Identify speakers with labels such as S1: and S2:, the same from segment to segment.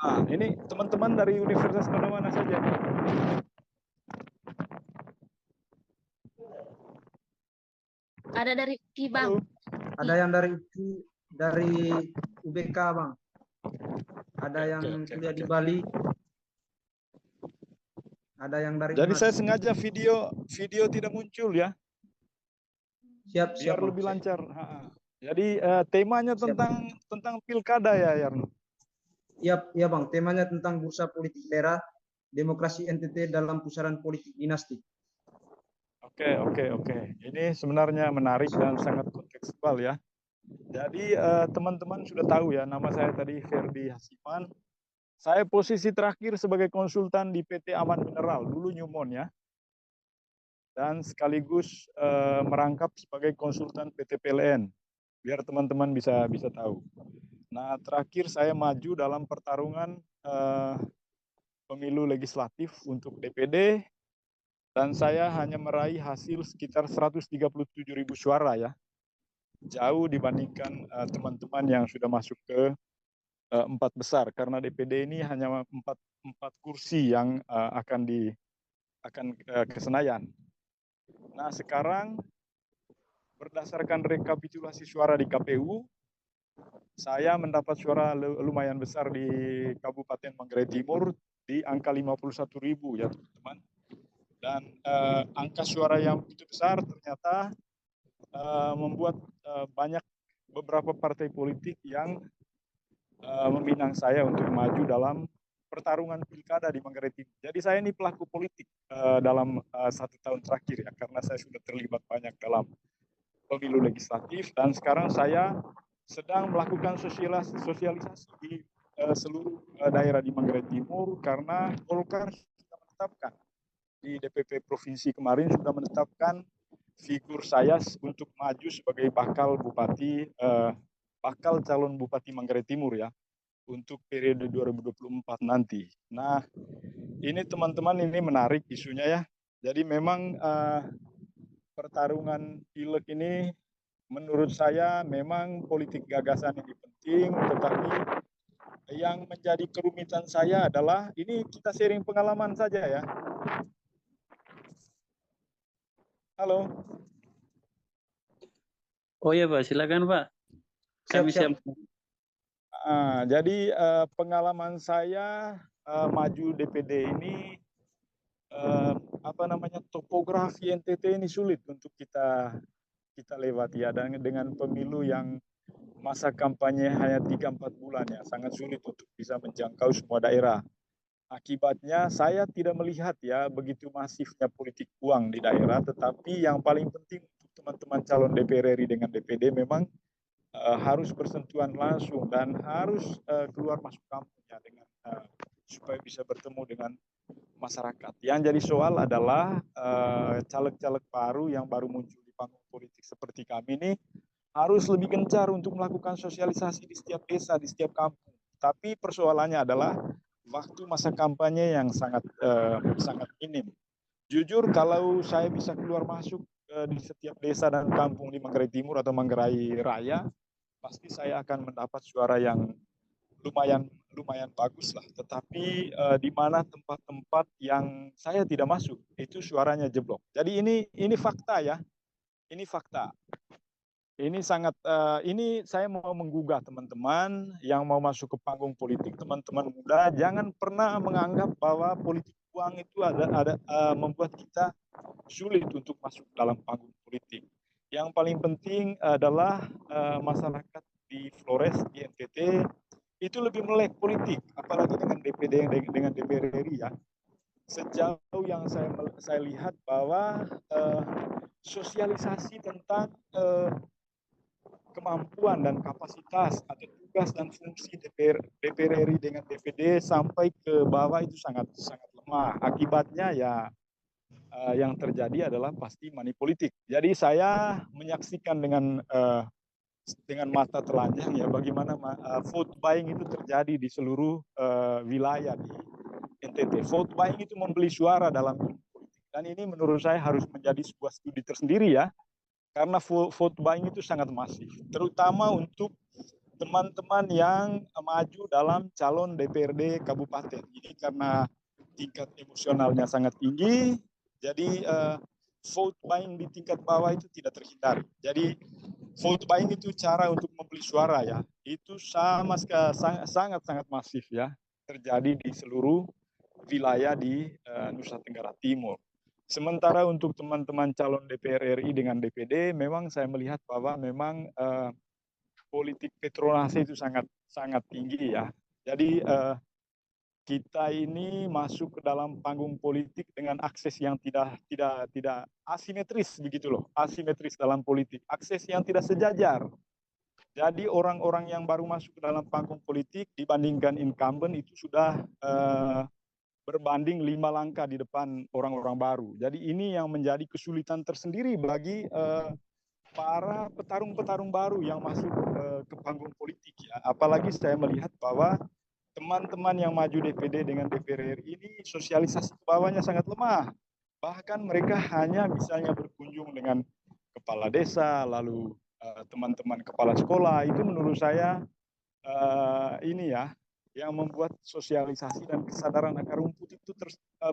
S1: Ini teman-teman dari universitas mana-mana saja.
S2: Ada dari Bang.
S3: Ada yang dari UBK, Bang. Ada yang kuliah di Bali. Ada yang dari
S1: Jadi
S3: Unhas.
S1: saya sengaja video tidak muncul ya.
S3: Siap,
S1: Biar
S3: Bang.
S1: lebih lancar. Jadi temanya tentang pilkada ya, Yarno.
S3: Iya, Bang. Temanya tentang bursa politik daerah, demokrasi NTT dalam pusaran politik dinasti.
S1: Oke. Ini sebenarnya menarik dan sangat kontekstual ya. Jadi teman-teman sudah tahu ya, nama saya tadi Ferdi Hasiman. Saya posisi terakhir sebagai konsultan di PT Aman Mineral, dulu Newmont ya. Dan sekaligus merangkap sebagai konsultan PT PLN. Biar teman-teman bisa tahu. Nah, terakhir saya maju dalam pertarungan pemilu legislatif untuk DPD, dan saya hanya meraih hasil sekitar 137.000 suara ya. Jauh dibandingkan teman-teman yang sudah masuk ke 4 besar, karena DPD ini hanya 4 kursi yang akan ke Senayan. Nah, sekarang berdasarkan rekapitulasi suara di KPU, saya mendapat suara lumayan besar di Kabupaten Manggarai Timur di angka 51.000 ya teman-teman. Dan angka suara yang begitu besar ternyata membuat banyak beberapa partai politik yang meminang saya untuk maju dalam pertarungan pilkada di Manggarai Timur. Jadi saya ini pelaku politik dalam 1 tahun terakhir ya, karena saya sudah terlibat banyak dalam pemilu legislatif, dan sekarang saya sedang melakukan sosialisasi di seluruh daerah di Manggarai Timur, karena Golkar sudah menetapkan di DPP Provinsi kemarin sudah menetapkan figur saya untuk maju sebagai bakal calon Bupati Manggarai Timur ya, untuk periode 2024 nanti. Nah, ini teman-teman, ini menarik isunya ya. Jadi memang pertarungan pileg ini menurut saya memang politik gagasan ini penting, tetapi yang menjadi kerumitan saya adalah, ini kita sharing pengalaman saja ya. Halo.
S4: Oh iya Pak, silakan Pak. Kami siap.
S1: Jadi pengalaman saya maju DPD ini, topografi NTT ini sulit untuk kita lewati ya, dan dengan pemilu yang masa kampanye hanya 3-4 bulan ya, sangat sulit untuk bisa menjangkau semua daerah. Akibatnya saya tidak melihat ya begitu masifnya politik uang di daerah, tetapi yang paling penting untuk teman-teman calon DPR RI dengan DPD memang harus bersentuhan langsung dan harus keluar masuk kampungnya dengan supaya bisa bertemu dengan masyarakat. Yang jadi soal adalah caleg-caleg baru yang baru muncul di panggung politik seperti kami ini harus lebih gencar untuk melakukan sosialisasi di setiap desa, di setiap kampung. Tapi persoalannya adalah waktu masa kampanye yang sangat minim. Jujur kalau saya bisa keluar masuk di setiap desa dan kampung di Manggarai Timur atau Manggarai Raya, pasti saya akan mendapat suara yang lumayan bagus lah. Tetapi di mana tempat-tempat yang saya tidak masuk, itu suaranya jeblok. Jadi ini fakta ya. Ini fakta. Ini sangat ini saya mau menggugah teman-teman yang mau masuk ke panggung politik, teman-teman muda, jangan pernah menganggap bahwa politik uang itu membuat kita sulit untuk masuk dalam panggung politik. Yang paling penting adalah masyarakat di Flores, di NTT itu lebih melek politik, apalagi dengan DPD dengan DPR RI ya. Sejauh yang saya lihat bahwa sosialisasi tentang kemampuan dan kapasitas atau tugas dan fungsi DPR RI dengan DPD sampai ke bawah itu sangat lemah. Akibatnya ya yang terjadi adalah pasti money politik. Jadi saya menyaksikan dengan mata telanjang ya bagaimana vote buying itu terjadi di seluruh wilayah di NTT. Vote buying itu membeli suara dalam politik, dan ini menurut saya harus menjadi sebuah studi tersendiri ya. Karena vote buying itu sangat masif, terutama untuk teman-teman yang maju dalam calon DPRD kabupaten. Ini karena tingkat emosionalnya sangat tinggi, jadi vote buying di tingkat bawah itu tidak terhindari. Jadi vote buying itu cara untuk membeli suara ya, itu sangat masif ya, terjadi di seluruh wilayah di Nusa Tenggara Timur. Sementara untuk teman-teman calon DPR RI dengan DPD, memang saya melihat bahwa memang politik petronase itu sangat tinggi ya. Jadi kita ini masuk ke dalam panggung politik dengan akses yang tidak asimetris begitu loh, asimetris dalam politik, akses yang tidak sejajar. Jadi orang-orang yang baru masuk ke dalam panggung politik dibandingkan incumbent itu sudah berbanding 5 langkah di depan orang-orang baru. Jadi ini yang menjadi kesulitan tersendiri bagi para petarung-petarung baru yang masuk ke panggung politik ya. Apalagi saya melihat bahwa teman-teman yang maju DPD dengan DPR RI ini sosialisasi ke bawahnya sangat lemah. Bahkan mereka hanya misalnya berkunjung dengan kepala desa, lalu teman-teman kepala sekolah. Itu menurut saya ini ya, yang membuat sosialisasi dan kesadaran akar rumput itu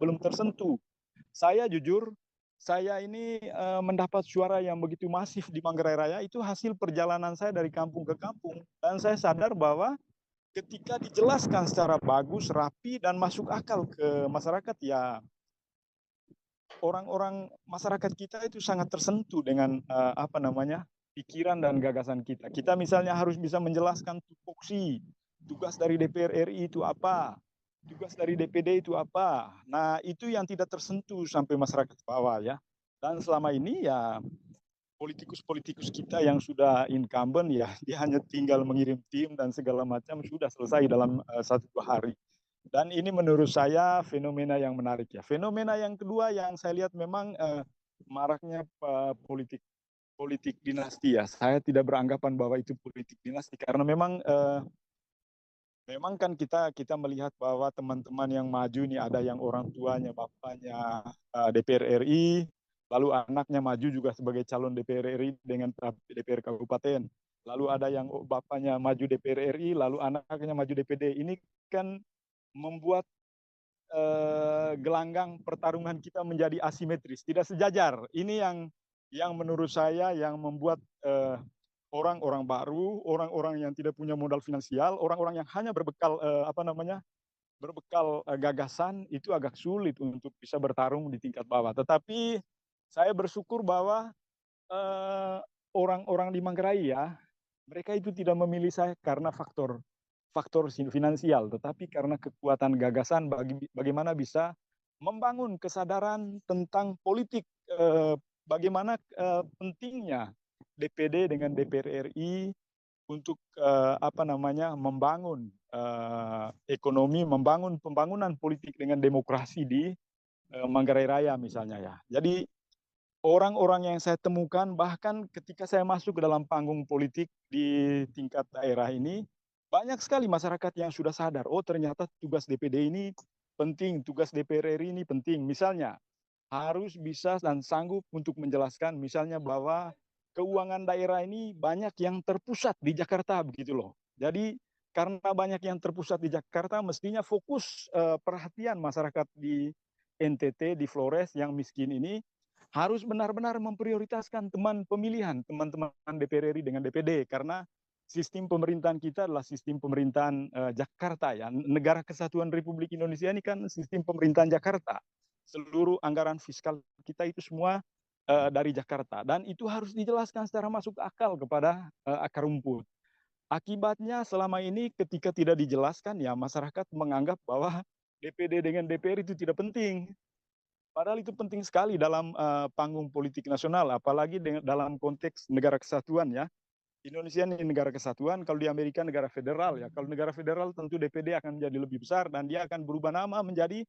S1: belum tersentuh. Saya jujur, saya ini mendapat suara yang begitu masif di Manggarai Raya itu hasil perjalanan saya dari kampung ke kampung. Dan saya sadar bahwa ketika dijelaskan secara bagus, rapi, dan masuk akal ke masyarakat, ya orang-orang masyarakat kita itu sangat tersentuh dengan pikiran dan gagasan kita. Kita misalnya harus bisa menjelaskan tupoksi, tugas dari DPR RI itu apa, tugas dari DPD itu apa. Nah, itu yang tidak tersentuh sampai masyarakat bawah ya. Dan selama ini ya politikus-politikus kita yang sudah incumbent ya, dia hanya tinggal mengirim tim dan segala macam sudah selesai dalam 1-2 hari. Dan ini menurut saya fenomena yang menarik ya. Fenomena yang kedua yang saya lihat memang maraknya politik dinasti ya. Saya tidak beranggapan bahwa itu politik dinasti karena memang kan kita melihat bahwa teman-teman yang maju nih ada yang orang tuanya, bapaknya DPR RI, lalu anaknya maju juga sebagai calon DPR RI dengan DPR kabupaten. Lalu ada yang bapaknya maju DPR RI, lalu anaknya maju DPD. Ini kan membuat gelanggang pertarungan kita menjadi asimetris, tidak sejajar. Ini yang menurut saya yang membuat orang-orang baru, orang-orang yang tidak punya modal finansial, orang-orang yang hanya berbekal gagasan itu agak sulit untuk bisa bertarung di tingkat bawah. Tetapi saya bersyukur bahwa orang-orang di Manggarai ya, mereka itu tidak memilih saya karena faktor finansial, tetapi karena kekuatan gagasan bagaimana bisa membangun kesadaran tentang politik, bagaimana pentingnya DPD dengan DPR RI untuk membangun ekonomi, membangun pembangunan politik dengan demokrasi di Manggarai Raya misalnya ya. Jadi orang-orang yang saya temukan bahkan ketika saya masuk ke dalam panggung politik di tingkat daerah ini, banyak sekali masyarakat yang sudah sadar, oh ternyata tugas DPD ini penting, tugas DPR RI ini penting. Misalnya harus bisa dan sanggup untuk menjelaskan misalnya bahwa keuangan daerah ini banyak yang terpusat di Jakarta begitu loh. Jadi karena banyak yang terpusat di Jakarta, mestinya fokus perhatian masyarakat di NTT, di Flores yang miskin ini harus benar-benar memprioritaskan teman-teman DPR RI dengan DPD karena sistem pemerintahan kita adalah sistem pemerintahan Jakarta ya. Negara Kesatuan Republik Indonesia ini kan sistem pemerintahan Jakarta. Seluruh anggaran fiskal kita itu semua dari Jakarta dan itu harus dijelaskan secara masuk akal kepada akar rumput. Akibatnya selama ini ketika tidak dijelaskan ya masyarakat menganggap bahwa DPD dengan DPR itu tidak penting. Padahal itu penting sekali dalam panggung politik nasional, apalagi dalam konteks negara kesatuan ya. Indonesia ini negara kesatuan, kalau di Amerika negara federal ya. Kalau negara federal tentu DPD akan menjadi lebih besar dan dia akan berubah nama menjadi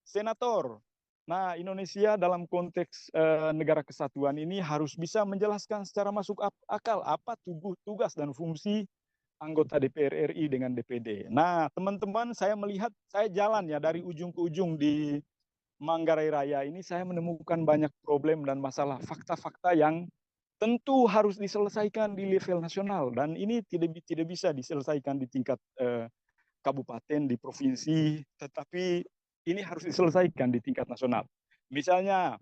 S1: senator. Nah, Indonesia dalam konteks negara kesatuan ini harus bisa menjelaskan secara masuk akal apa tugas dan fungsi anggota DPR RI dengan DPD. Nah, teman-teman, saya melihat, saya jalan ya dari ujung ke ujung di Manggarai Raya ini, saya menemukan banyak problem dan masalah fakta-fakta yang tentu harus diselesaikan di level nasional dan ini tidak bisa diselesaikan di tingkat kabupaten, di provinsi, tetapi ini harus diselesaikan di tingkat nasional. Misalnya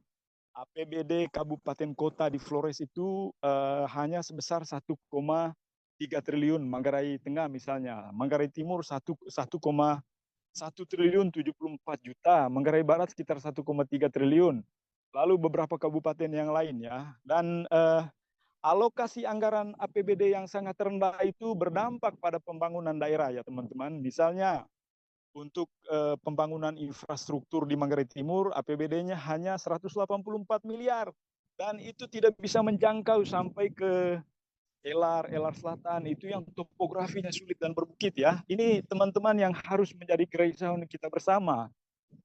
S1: APBD kabupaten kota di Flores itu hanya sebesar 1,3 triliun, Manggarai Tengah misalnya, Manggarai Timur 1,1 triliun 74 juta, Manggarai Barat sekitar 1,3 triliun, lalu beberapa kabupaten yang lain ya, dan alokasi anggaran APBD yang sangat rendah itu berdampak pada pembangunan daerah ya teman-teman. Misalnya untuk pembangunan infrastruktur di Manggarai Timur, APBD-nya hanya 184 miliar. Dan itu tidak bisa menjangkau sampai ke LR Selatan, itu yang topografinya sulit dan berbukit ya. Ini teman-teman yang harus menjadi keresahan kita bersama.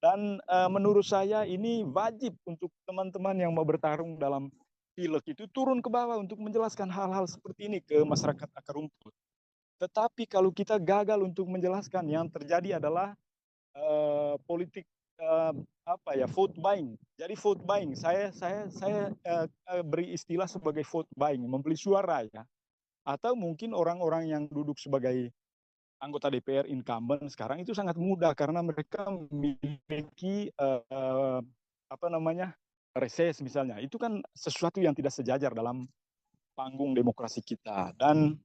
S1: Dan menurut saya ini wajib untuk teman-teman yang mau bertarung dalam pileg itu turun ke bawah untuk menjelaskan hal-hal seperti ini ke masyarakat akar rumput. Tetapi kalau kita gagal untuk menjelaskan, yang terjadi adalah politik vote buying. Jadi vote buying, saya beri istilah sebagai vote buying, membeli suara ya. Atau mungkin orang-orang yang duduk sebagai anggota DPR incumbent sekarang itu sangat mudah karena mereka memiliki reses misalnya. Itu kan sesuatu yang tidak sejajar dalam panggung demokrasi kita. Dan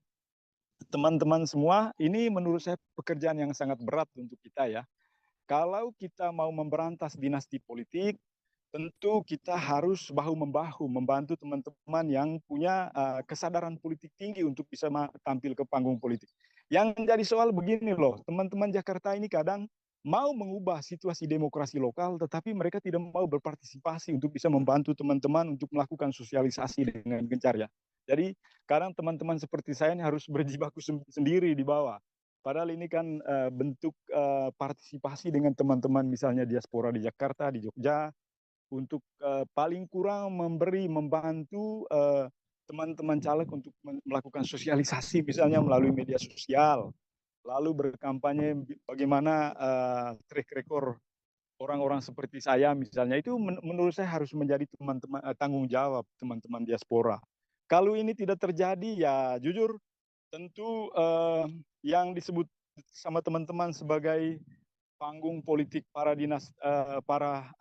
S1: teman-teman semua, ini menurut saya pekerjaan yang sangat berat untuk kita ya. Kalau kita mau memberantas dinasti politik, tentu kita harus bahu-membahu membantu teman-teman yang punya kesadaran politik tinggi untuk bisa tampil ke panggung politik. Yang menjadi soal begini loh, teman-teman Jakarta ini kadang mau mengubah situasi demokrasi lokal, tetapi mereka tidak mau berpartisipasi untuk bisa membantu teman-teman untuk melakukan sosialisasi dengan gencar ya. Jadi kadang teman-teman seperti saya ini harus berjibaku sendiri di bawah. Padahal ini kan bentuk partisipasi dengan teman-teman misalnya diaspora di Jakarta, di Jogja, untuk paling kurang membantu teman-teman caleg untuk melakukan sosialisasi misalnya melalui media sosial, lalu berkampanye bagaimana track record orang-orang seperti saya misalnya, itu menurut saya harus menjadi teman-teman tanggung jawab teman-teman diaspora. Kalau ini tidak terjadi ya jujur tentu yang disebut sama teman-teman sebagai panggung politik para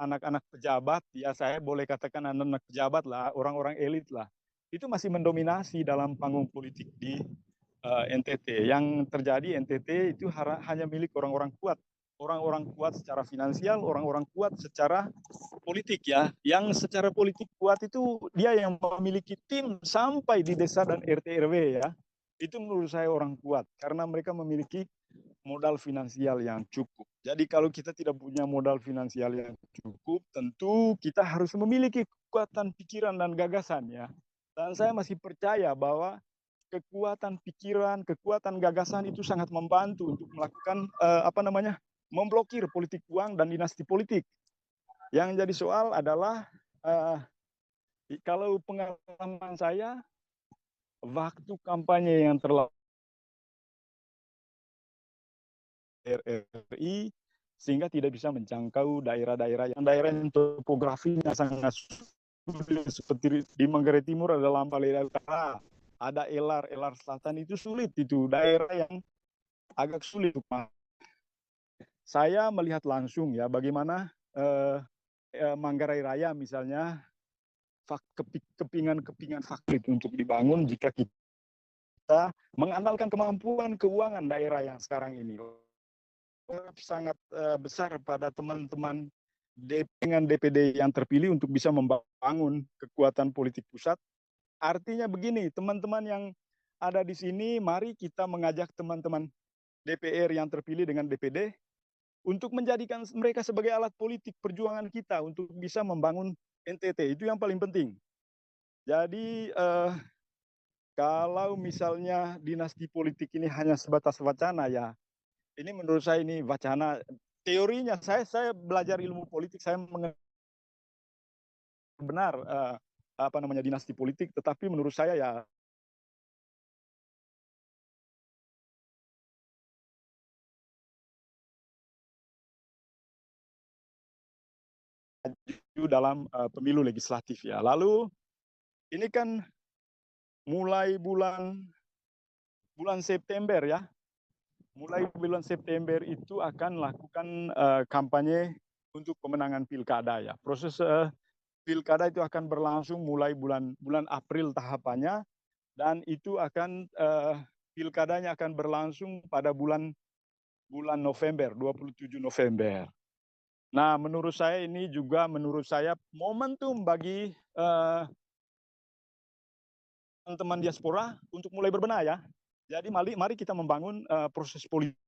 S1: anak-anak pejabat, ya saya boleh katakan anak-anak pejabat lah, orang-orang elit lah, itu masih mendominasi dalam panggung politik di NTT. Yang terjadi NTT itu hanya milik orang-orang kuat, orang-orang kuat secara finansial, orang-orang kuat secara politik ya. Yang secara politik kuat itu dia yang memiliki tim sampai di desa dan RT RW ya. Itu menurut saya orang kuat karena mereka memiliki modal finansial yang cukup. Jadi kalau kita tidak punya modal finansial yang cukup, tentu kita harus memiliki kekuatan pikiran dan gagasan ya. Dan saya masih percaya bahwa kekuatan pikiran, kekuatan gagasan itu sangat membantu untuk melakukan memblokir politik uang dan dinasti politik. Yang jadi soal adalah kalau pengalaman saya waktu kampanye yang terlalu RRI sehingga tidak bisa menjangkau daerah-daerah yang topografinya sangat sulit, seperti di Manggarai Timur ada Lampalera Utara, ada LR Selatan, itu sulit, itu daerah yang agak sulit. Saya melihat langsung ya bagaimana Manggarai Raya misalnya kepingan fakir untuk dibangun jika kita mengandalkan kemampuan keuangan daerah yang sekarang ini sangat besar pada teman-teman dengan DPD yang terpilih untuk bisa membangun kekuatan politik pusat. Artinya begini, teman-teman yang ada di sini, mari kita mengajak teman-teman DPR yang terpilih dengan DPD untuk menjadikan mereka sebagai alat politik perjuangan kita untuk bisa membangun NTT. Itu yang paling penting. Jadi kalau misalnya dinasti politik ini hanya sebatas wacana ya, ini menurut saya ini wacana. Teorinya saya belajar ilmu politik, saya benar dinasti politik, tetapi menurut saya ya dalam pemilu legislatif ya. Lalu ini kan mulai bulan September ya. Mulai bulan September itu akan lakukan kampanye untuk pemenangan pilkada ya. Proses pilkada itu akan berlangsung mulai bulan April tahapannya, dan itu akan pilkadanya akan berlangsung pada bulan November, 27 November. Nah, menurut saya ini juga momentum bagi teman-teman diaspora untuk mulai berbenah ya. Jadi mari kita membangun proses politik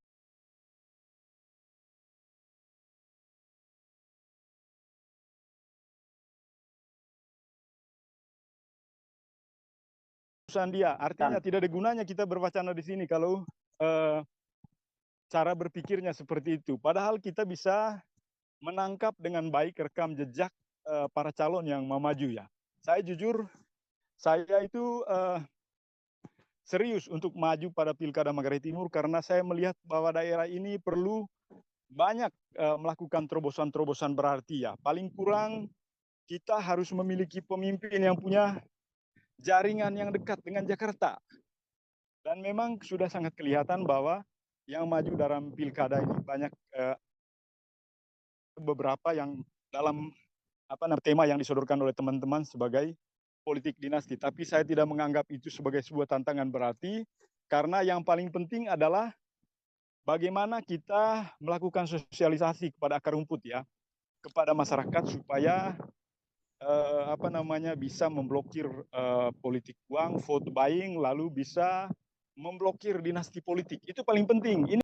S1: dia. Artinya tidak ada gunanya kita berwacana di sini kalau cara berpikirnya seperti itu. Padahal kita bisa menangkap dengan baik rekam jejak para calon yang mau maju ya. Saya jujur, saya itu serius untuk maju pada Pilkada Manggarai Timur karena saya melihat bahwa daerah ini perlu banyak melakukan terobosan-terobosan berarti ya. Paling kurang kita harus memiliki pemimpin yang punya jaringan yang dekat dengan Jakarta. Dan memang sudah sangat kelihatan bahwa yang maju dalam pilkada ini banyak beberapa yang dalam tema yang disodorkan oleh teman-teman sebagai politik dinasti. Tapi saya tidak menganggap itu sebagai sebuah tantangan berarti, karena yang paling penting adalah bagaimana kita melakukan sosialisasi kepada akar rumput ya, kepada masyarakat supaya bisa memblokir politik uang, vote buying, lalu bisa memblokir dinasti politik. Itu paling penting. Ini